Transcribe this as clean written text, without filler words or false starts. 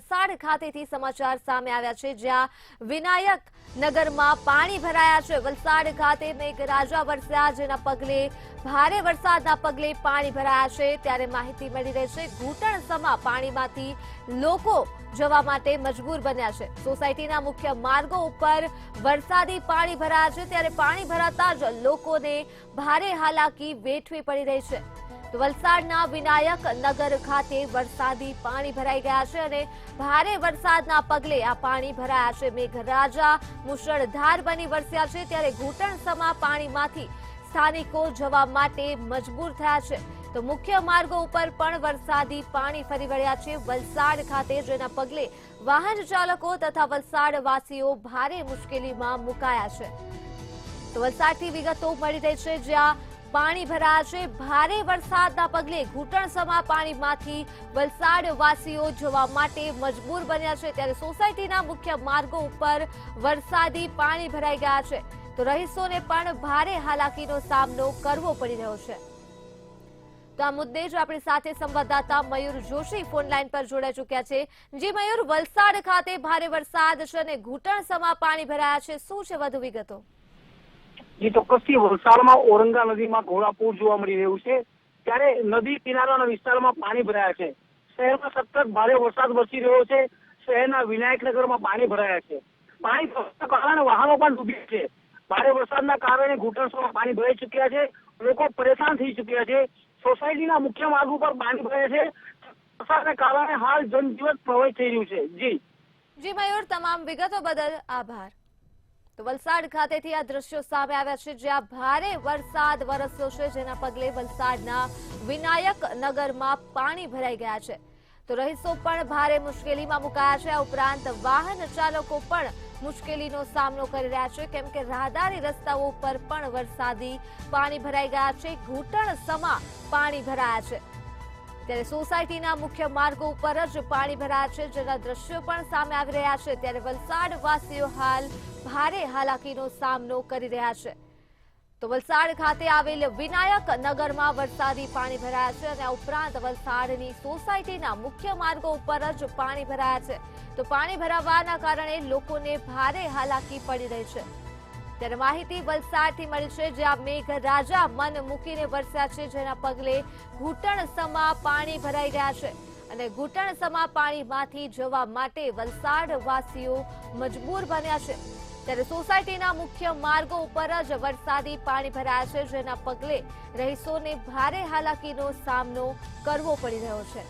વલસાડ ખાતેથી સમાચાર સામે આવ્યા છે, જ્યાં વિનાયક નગરમાં પાણી ભરાયા છે। વલસાડ ખાતે મેઘરાજા વરસ્યા, જેના પગલે ભારે વરસાદના પગલે પાણી ભરાયા છે। ત્યારે માહિતી મળી રહી છે, ઘૂંટણસમા પાણીમાંથી લોકો જવા માટે મજબૂર બન્યા છે। સોસાયટીના મુખ્ય માર્ગો ઉપર વરસાદી પાણી ભરાયા છે, ત્યારે પાણી ભરાતા જ લોકોને ભારે હાલાકી વેઠવી પડી રહી છે। તો વલસાડના વિનાયક નગર ખાતે વરસાદી પાણી ભરાઈ ગયા છે અને ભારે વરસાદના પગલે આ પાણી ભરાયા છે। મેઘરાજા મુશળધાર બની વરસ્યા છે, ત્યારે ઘૂંટણસમા પાણીમાંથી સ્થાનિકો જવા માટે મજબૂર થયા છે। તો મુખ્ય માર્ગો ઉપર પણ વરસાદી પાણી ફરી વળ્યા છે વલસાડ ખાતે, જેના પગલે વાહન ચાલકો તથા વલસાડ વાસીઓ ભારે મુશ્કેલીમાં મુકાયા છે। તો વલસાડથી વિગતો મળી રહી છે, જ્યાં પાણી ભરાયા છે। ભારે વરસાદના પગલે ઘૂંટણસમા પાણીમાંથી વલસાડ વાસીઓ જવા માટે મજબૂર બન્યા છે। ત્યારે સોસાયટીના મુખ્ય માર્ગો ઉપર વરસાદી પાણી ભરાઈ ગયા છે, તો રહીશોને પણ ભારે હાલાકીનો સામનો કરવો પડી રહ્યો છે। તો આ મુદ્દે જ આપણી સાથે સંવાદદાતા મયુર જોશી ફોનલાઈન પર જોડાઈ ચૂક્યા છે। જી મયુર, વલસાડ ખાતે ભારે વરસાદ છે અને ઘૂંટણસમા પાણી ભરાયા છે, શું છે વધુ વિગતો? જે ચોક્કસથી વલસાડમાં ઓરંગા નદીમાં ઘોડાપૂર જોવા મળી રહ્યું છે, ત્યારે નદી કિનારાના વિસ્તારમાં પાણી ભરાયા છે। શહેરમાં સતત ભારે વરસાદ વરસી રહ્યો છે। શહેરના વિનાયકનગરમાં પાણી ભરાયા છે। પાણી ભરાવાના કારણે વાહનો પણ ડૂબ્યા છે। ભારે વરસાદના કારણે ઘૂંટણસમાં પાણી ભરાઈ ચૂક્યા છે। લોકો પરેશાન થઈ ચૂક્યા છે। સોસાયટીના મુખ્ય માર્ગ ઉપર પાણી ભરાયા છે। વરસાદના કારણે હાલ જનજીવન પ્રભાવિત થઈ રહ્યું છે। જી મયુર, તમામ વિગતો બદલ આભાર। તો વલસાડ ખાતેથી આ દ્રશ્યો સામે આવ્યા છે, જ્યાં ભારે વરસાદ વરસ્યો છે, જેના પગલે વલસાડના વિનાયક નગરમાં પાણી ભરાઈ ગયા છે। તો રહીશો પણ ભારે મુશ્કેલીમાં મુકાયા છે। આ ઉપરાંત વાહન ચાલકો પણ મુશ્કેલીનો સામનો કરી રહ્યા છે, કેમ કે રાહદારી રસ્તાઓ પર પણ વરસાદી પાણી ભરાઈ ગયા છે। ઘૂંટણસમા પાણી ભરાયા છે, ત્યારે સોસાયટીના મુખ્ય માર્ગો ઉપર જ પાણી ભરાયા છે, જેના દ્રશ્યો પણ સામે આવી રહ્યા છે। ત્યારે વલસાડ વાસીઓ હાલ ભારે હાલાકીનો સામનો કરી રહ્યા છે। તો વલસાડ ખાતે આવેલ વિનાયક નગરમાં વરસાદી પાણી ભરાયા છે અને આ ઉપરાંત વલસાડની સોસાયટીના મુખ્ય માર્ગો ઉપર જ પાણી ભરાયા છે। તો પાણી ભરાવાના કારણે લોકોને ભારે હાલાકી પડી રહી છે। ત્યારે માહિતી વલસાડથી મળી છે, જ્યાં મેઘરાજા મન મૂકીને વરસ્યા છે, જેના પગલે ઘૂંટણસમા પાણી ભરાઈ ગયા છે અને ઘૂંટણસમા પાણીમાંથી જવા માટે વલસાડ વાસીઓ મજબૂર બન્યા છે। ત્યારે સોસાયટીના મુખ્ય માર્ગો ઉપર જ વરસાદી પાણી ભરાયા છે, જેના પગલે રહીશોને ભારે હાલાકીનો સામનો કરવો પડી રહ્યો છે।